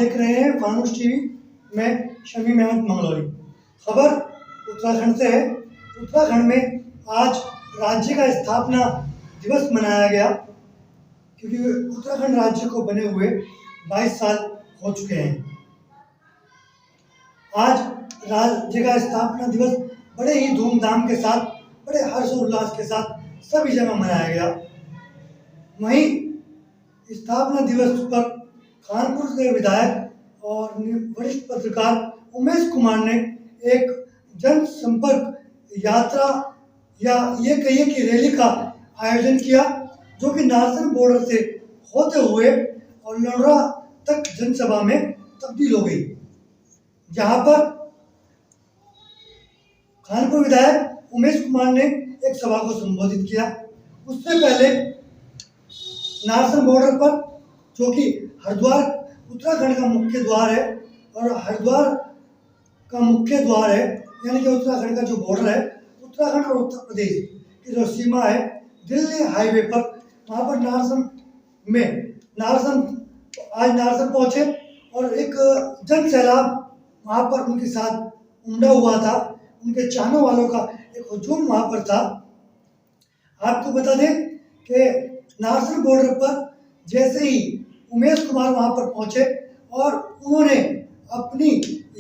देख रहे हैं फानुस टीवी में शमीम अहमद मंगलौरी। खबर उत्तराखंड से है। उत्तराखंड में आज राज्य का स्थापना दिवस मनाया गया, क्योंकि उत्तराखंड राज्य को बने हुए 22 साल हो चुके हैं। आज राज्य का स्थापना दिवस बड़े ही धूमधाम के साथ, बड़े हर्षोल्लास के साथ सभी जगह मनाया गया। वहीं स्थापना दिवस पर कानपुर के विधायक और वरिष्ठ पत्रकार उमेश कुमार ने एक जनसंपर्क यात्रा या ये कहिए कि रैली का आयोजन किया, जो कि नारसन बॉर्डर से होते हुए और लोहरा तक जनसभा में तब्दील हो गई, जहां पर कानपुर विधायक उमेश कुमार ने एक सभा को संबोधित किया। उससे पहले नारसन बॉर्डर पर, जो कि हरिद्वार उत्तराखंड का मुख्य द्वार है, और हरिद्वार का मुख्य द्वार है, यानी कि उत्तराखंड का जो बॉर्डर है, उत्तराखंड और उत्तर प्रदेश की जो सीमा है दिल्ली हाईवे पर, वहाँ पर आज नारसन पहुँचे और एक जन सैलाब वहाँ पर उनके साथ उमड़ा हुआ था। उनके चाहने वालों का एक हुजूम वहाँ पर था। आपको बता दें कि नारसन बॉर्डर पर जैसे ही उमेश कुमार वहाँ पर पहुँचे और उन्होंने अपनी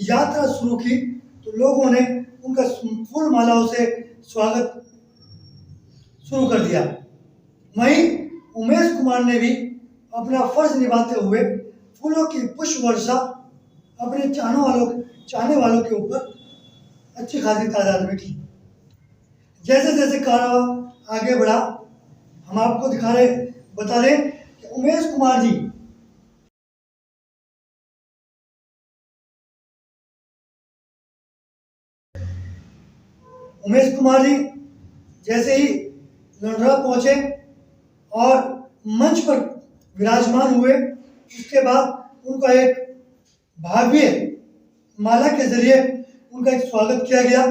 यात्रा शुरू की, तो लोगों ने उनका फूल मालाओं से स्वागत शुरू कर दिया। वहीं उमेश कुमार ने भी अपना फर्ज निभाते हुए फूलों की पुष्प वर्षा अपने चाहने वालों के ऊपर अच्छी खासी तादाद में की। जैसे जैसे कारवां आगे बढ़ा, हम आपको बता दें कि उमेश कुमार जी जैसे ही लोहरा पहुंचे और मंच पर विराजमान हुए, उसके बाद उनका एक भव्य माला के जरिए उनका एक स्वागत किया गया।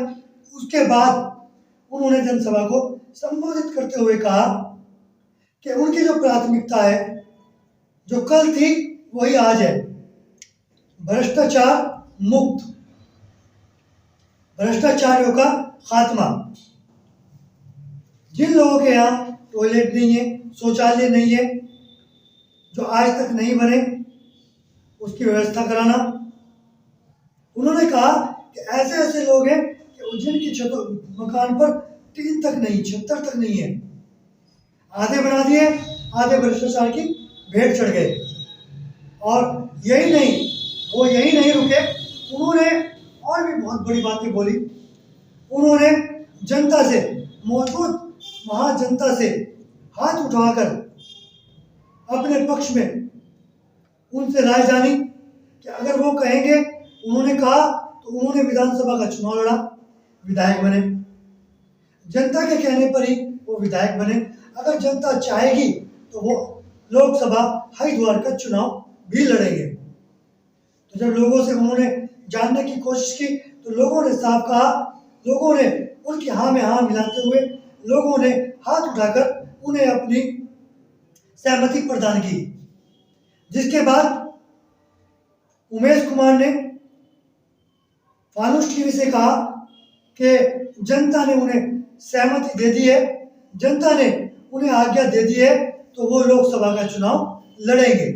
उसके बाद उन्होंने जनसभा को संबोधित करते हुए कहा कि उनकी जो प्राथमिकता है, जो कल थी वही आज है, भ्रष्टाचार मुक्त, भ्रष्टाचारियों का खात्मा। जिन लोगों के यहाँ टॉयलेट नहीं है, शौचालय नहीं है, जो आज तक नहीं बने, उसकी व्यवस्था कराना। उन्होंने कहा कि ऐसे ऐसे लोग हैं कि जिनकी मकान पर 3 तक नहीं, 76 तक नहीं है, आधे बना दिए, आधे भ्रष्टाचार की भेंट चढ़ गए। और यही नहीं रुके, उन्होंने और भी बहुत बड़ी बातें बोली। उन्होंने जनता से, मौजूद महाजनता से हाथ उठाकर अपने पक्ष में उनसे राय जानी कि अगर वो कहेंगे, उन्होंने कहा तो उन्होंने विधानसभा का चुनाव लड़ा, विधायक बने। जनता के कहने पर ही वो विधायक बने। अगर जनता चाहेगी तो वो लोकसभा हरिद्वार का चुनाव भी लड़ेंगे। तो जब लोगों से उन्होंने जानने की कोशिश की, तो लोगों ने साफ कहा, लोगों ने उनकी हाँ में हाँ मिलाते हुए लोगों ने हाथ उठाकर उन्हें अपनी सहमति प्रदान की। जिसके बाद उमेश कुमार ने फानुस टीवी से कहा कि जनता ने उन्हें सहमति दे दी है, जनता ने उन्हें आज्ञा दे दी है, तो वो लोकसभा का चुनाव लड़ेंगे।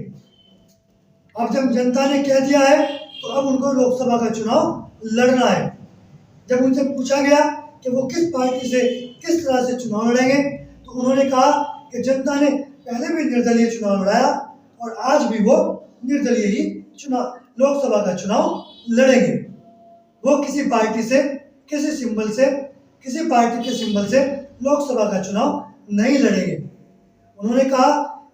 अब जब जनता ने कह दिया है, तो अब उनको लोकसभा का चुनाव लड़ना है। जब उनसे पूछा गया कि वो किस पार्टी से किस तरह से चुनाव लड़ेंगे, तो उन्होंने कहा कि जनता ने पहले भी निर्दलीय चुनाव लड़ाया और आज भी वो निर्दलीय ही लोकसभा का चुनाव लड़ेंगे। वो किसी पार्टी से, किसी पार्टी के सिंबल से लोकसभा का चुनाव नहीं लड़ेंगे। उन्होंने कहा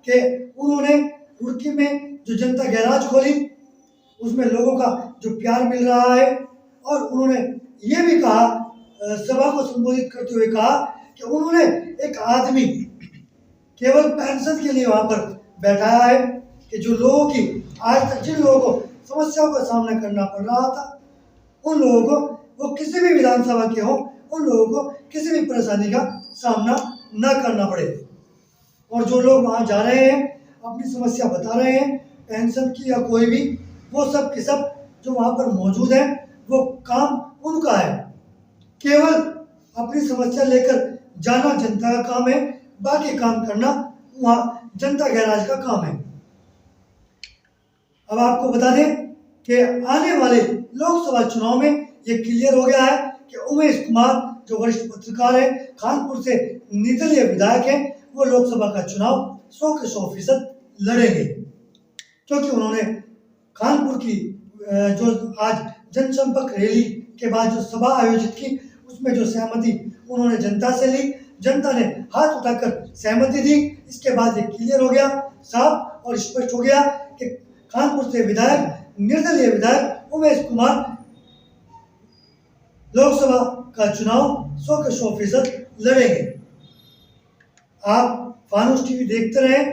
कि उन्होंने रुड़की में जो जनता गैराज खोली, उसमें लोगों का जो प्यार मिल रहा है, और उन्होंने ये भी कहा, सभा को संबोधित करते हुए कहा कि उन्होंने एक आदमी केवल पेंशन के लिए वहाँ पर बैठाया है, कि जो लोगों की आज तक जिन लोगों को समस्याओं का सामना करना पड़ रहा था, उन लोगों को, वो किसी भी विधानसभा के हों, उन लोगों को किसी भी परेशानी का सामना न करना पड़े। और जो लोग वहाँ जा रहे हैं, अपनी समस्या बता रहे हैं, पेंशन की या कोई भी, वो सब के सब जो वहाँ पर मौजूद हैं वो काम उनका है। केवल अपनी समस्या लेकर जाना जनता का काम है, बाकी काम करना वहाँ जनता गैराज का काम है। अब आपको बता दें कि आने वाले लोकसभा चुनाव में ये क्लियर हो गया है कि उमेश कुमार जो वरिष्ठ पत्रकार है, कानपुर से निर्दलीय विधायक हैं, वो लोकसभा का चुनाव 100 के 100% लड़ेंगे, क्योंकि उन्होंने कानपुर की जो आज जनसंपर्क रैली के बाद जो सभा आयोजित की उसमें जो सहमति उन्होंने जनता से ली, जनता ने हाथ उठाकर सहमति दी। इसके बाद ये क्लियर हो गया, साफ और स्पष्ट हो गया कि कानपुर से विधायक, निर्दलीय विधायक उमेश कुमार लोकसभा का चुनाव 100 के 100% लड़ेंगे। आप फानूस टीवी देखते रहें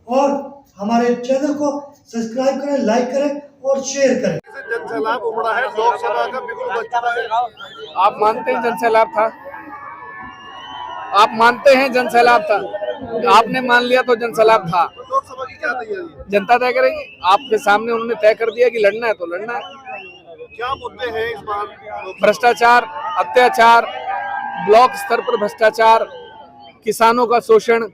और हमारे चैनल को सब्सक्राइब करें, लाइक करें और शेयर करें। जनसैलाब उमड़ा है, लोकसभा का बिल्कुल बच चुका है। आप मानते हैं जनसैलाब था? आप मानते हैं जनसैलाब था? आपने मान लिया तो जनसैलाब था। लोकसभा की क्या तैयारी है? जनता तय करेगी। आपके सामने उन्होंने तय कर दिया कि लड़ना है तो लड़ना है। क्या मुद्दे हैं इस बार? भ्रष्टाचार, अत्याचार, ब्लॉक स्तर पर भ्रष्टाचार, किसानों का शोषण,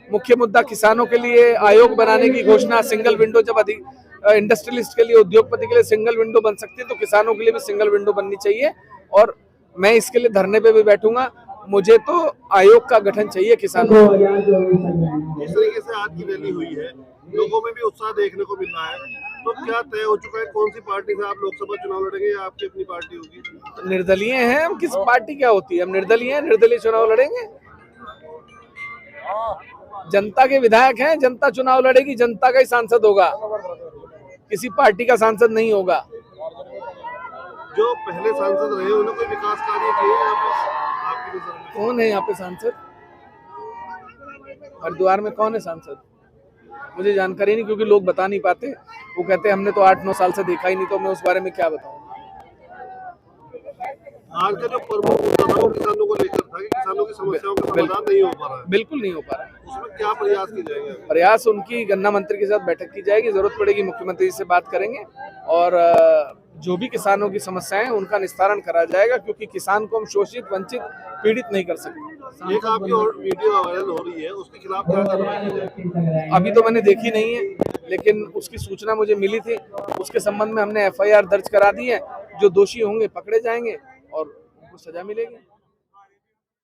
मुख्य मुद्दा किसानों के लिए आयोग बनाने की घोषणा, सिंगल विंडो जब अधिक इंडस्ट्रियलिस्ट के लिए, उद्योगपति के लिए सिंगल विंडो बन सकती है तो किसानों के लिए भी सिंगल विंडो बननी चाहिए। और मैं इसके लिए धरने पे भी बैठूंगा। मुझे तो आयोग का गठन चाहिए किसानों को। जिस तरीके से आज की रैली हुई है, लोगों में भी उत्साह देखने को मिल रहा है, तो क्या तय हो चुका है कौन सी पार्टी से आप लोकसभा चुनाव लड़ेंगे या आपकी अपनी पार्टी होगी? निर्दलीय हैं हम। किस पार्टी क्या होती है? हम निर्दलीय हैं, निर्दलीय चुनाव लड़ेंगे। जनता के विधायक हैं, जनता चुनाव लड़ेगी, जनता का ही सांसद होगा, किसी पार्टी का सांसद नहीं होगा। जो पहले सांसद रहे उन्होंने कोई विकास कार्य किए आपकी नजर में? कौन है यहाँ पे सांसद? हरिद्वार में कौन है सांसद? मुझे जानकारी नहीं, क्योंकि लोग बता नहीं पाते। वो कहते हैं हमने तो 8-9 साल से देखा ही नहीं, तो मैं उस बारे में क्या बताऊं। आज का जो प्रमुख मुद्दा था वो किसानों को लेकर था कि किसानों की समस्याओं का समाधान नहीं हो पा रहा है। बिल्कुल नहीं हो पा रहा है। उसमें क्या प्रयास किए जाएंगे? प्रयास उनकी गन्ना मंत्री के साथ बैठक की जाएगी, जरूरत पड़ेगी मुख्यमंत्री से बात करेंगे और जो भी किसानों की समस्याएं हैं उनका निस्तारण करा जाएगा, क्योंकि किसान को हम शोषित, वंचित, पीड़ित नहीं कर सकते। एक आपकी और वीडियो वायरल हो रही है, उसके खिलाफ क्या कार्रवाई की जाएगी? अभी तो मैंने देखी नहीं है, लेकिन उसकी सूचना मुझे मिली थी। उसके संबंध में हमने FIR दर्ज करा दी है। जो दोषी होंगे पकड़े जाएंगे और उनको सजा मिलेगी।